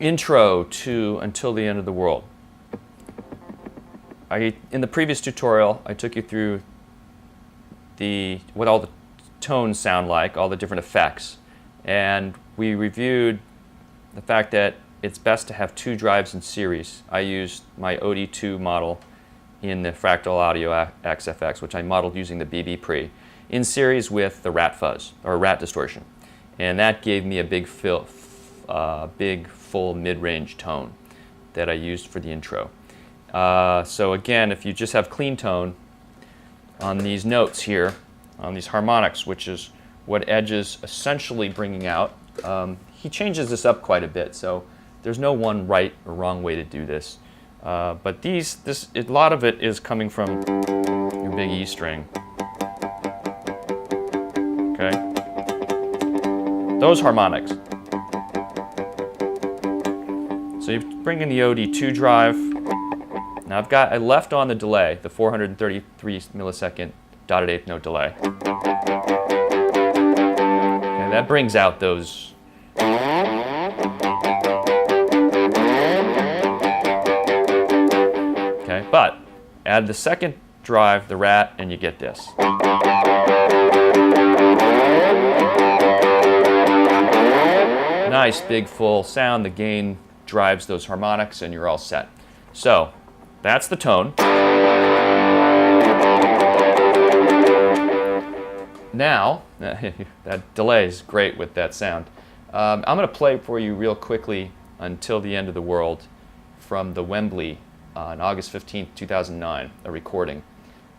Intro to Until the End of the World. In the previous tutorial, I took you through what all the tones sound like, all the different effects, and we reviewed the fact that it's best to have two drives in series. I used my OD2 model in the Fractal Audio XFX, which I modeled using the BB Pre, in series with the rat fuzz, or rat distortion. And that gave me a big full mid-range tone that I used for the intro. So again, if you just have clean tone on these notes here, on these harmonics, which is what Edge is essentially bringing out, he changes this up quite a bit, so there's no one right or wrong way to do this. But a lot of it is coming from your big E string. Okay? Those harmonics. So you bring in the OD2 drive. Now I left on the delay, the 433 millisecond dotted eighth note delay. And that brings out those. Okay, but add the second drive, the rat, and you get this. Nice big full sound. The gain drives those harmonics and you're all set. So that's the tone. Now, that delay is great with that sound. I'm going to play for you real quickly Until the End of the World from the Wembley on August 15th, 2009, a recording.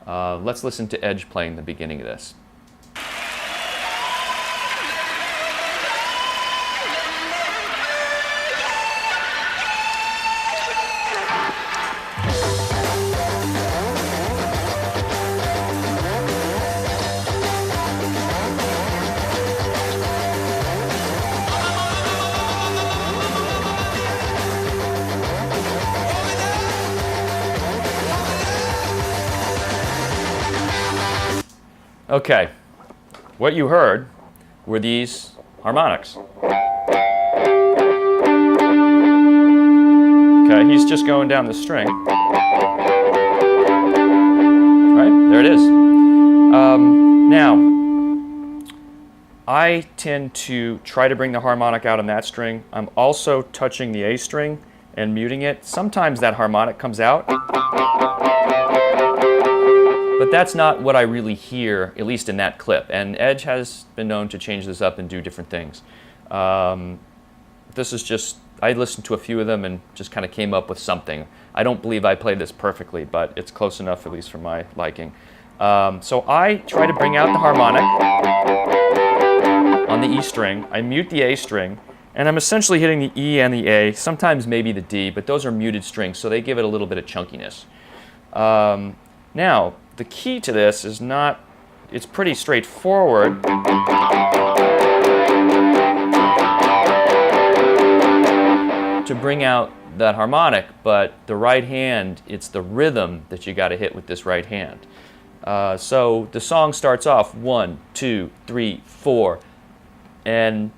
Let's listen to Edge playing the beginning of this. Okay, what you heard were these harmonics. Okay, he's just going down the string. Right, there it is. Now, I tend to try to bring the harmonic out on that string. I'm also touching the A string and muting it. Sometimes that harmonic comes out. But that's not what I really hear, at least in that clip. And Edge has been known to change this up and do different things. This is just, I listened to a few of them and just kind of came up with something. I don't believe I played this perfectly, but it's close enough, at least for my liking. So I try to bring out the harmonic on the E string. I mute the A string, and I'm essentially hitting the E and the A, sometimes maybe the D, but those are muted strings, so they give it a little bit of chunkiness. Now, the key to this is not, it's pretty straightforward. To bring out that harmonic, but the right hand, it's the rhythm that you got to hit with this right hand. So the song starts off 1, 2, 3, 4, and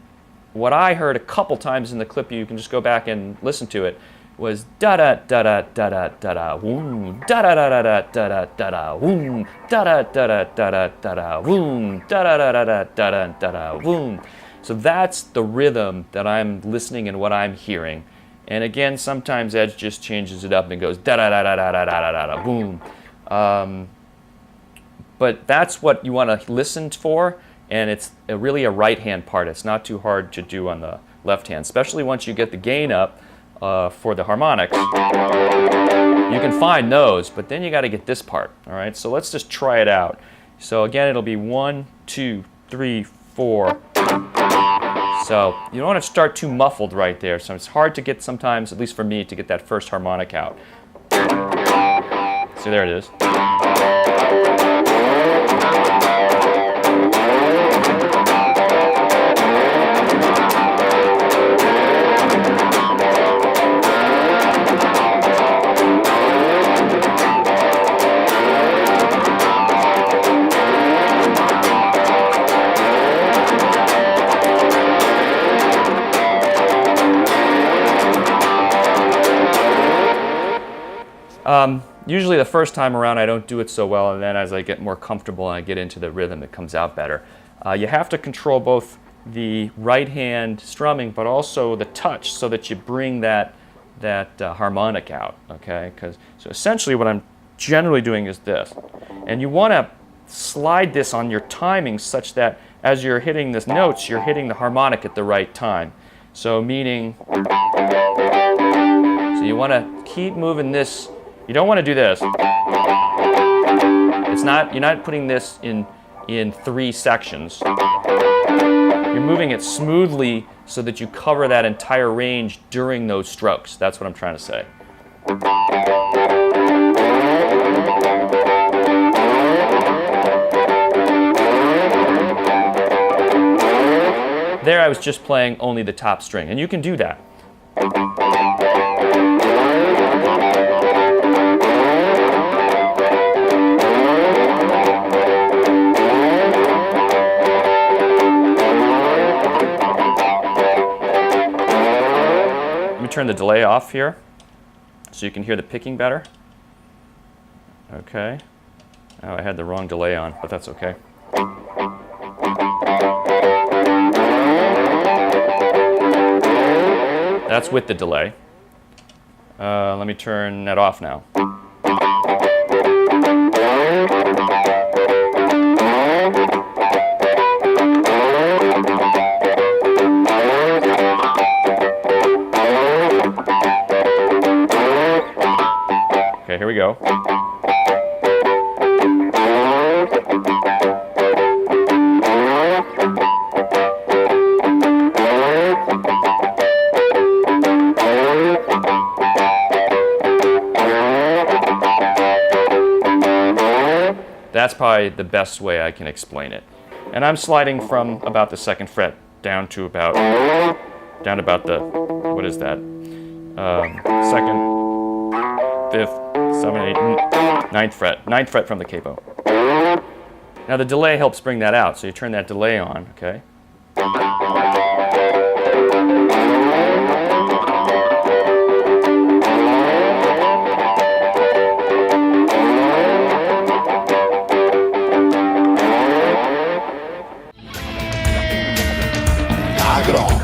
what I heard a couple times in the clip, you can just go back and listen to it, was da da da da da da da da woom da da da da da da da da woom da da da da da da da woom da da da da da da da da woom. So that's the rhythm that I'm listening and what I'm hearing. And again, sometimes Edge just changes it up and goes da da da da da da da da da boom. But that's what you want to listen for, and it's really a right hand part. It's not too hard to do on the left hand, especially once you get the gain up. For the harmonics, you can find those, but then you got to get this part. All right, so let's just try it out. So again, it'll be 1, 2, 3, 4. So you don't want to start too muffled right there. So it's hard to get sometimes, at least for me, to get that first harmonic out. So there it is. Usually the first time around I don't do it so well, and then as I get more comfortable and I get into the rhythm, it comes out better. You have to control both the right hand strumming but also the touch so that you bring that harmonic out, okay? So essentially what I'm generally doing is this. And you want to slide this on your timing such that as you're hitting the notes, you're hitting the harmonic at the right time. So meaning, so you want to keep moving this. You don't want to do this. You're not putting this in 3 sections. You're moving it smoothly so that you cover that entire range during those strokes. That's what I'm trying to say. There I was just playing only the top string, and you can do that. Turn the delay off here so you can hear the picking better. Okay. Oh, I had the wrong delay on, but that's okay. That's with the delay. Let me turn that off now. Okay, here we go. That's probably the best way I can explain it. And I'm sliding from about the 2nd fret down to about the, what is that? 2nd, 5th, 7th, 8th, 9th fret. 9th fret from the capo. Now the delay helps bring that out, so you turn that delay on, okay? Knock it off.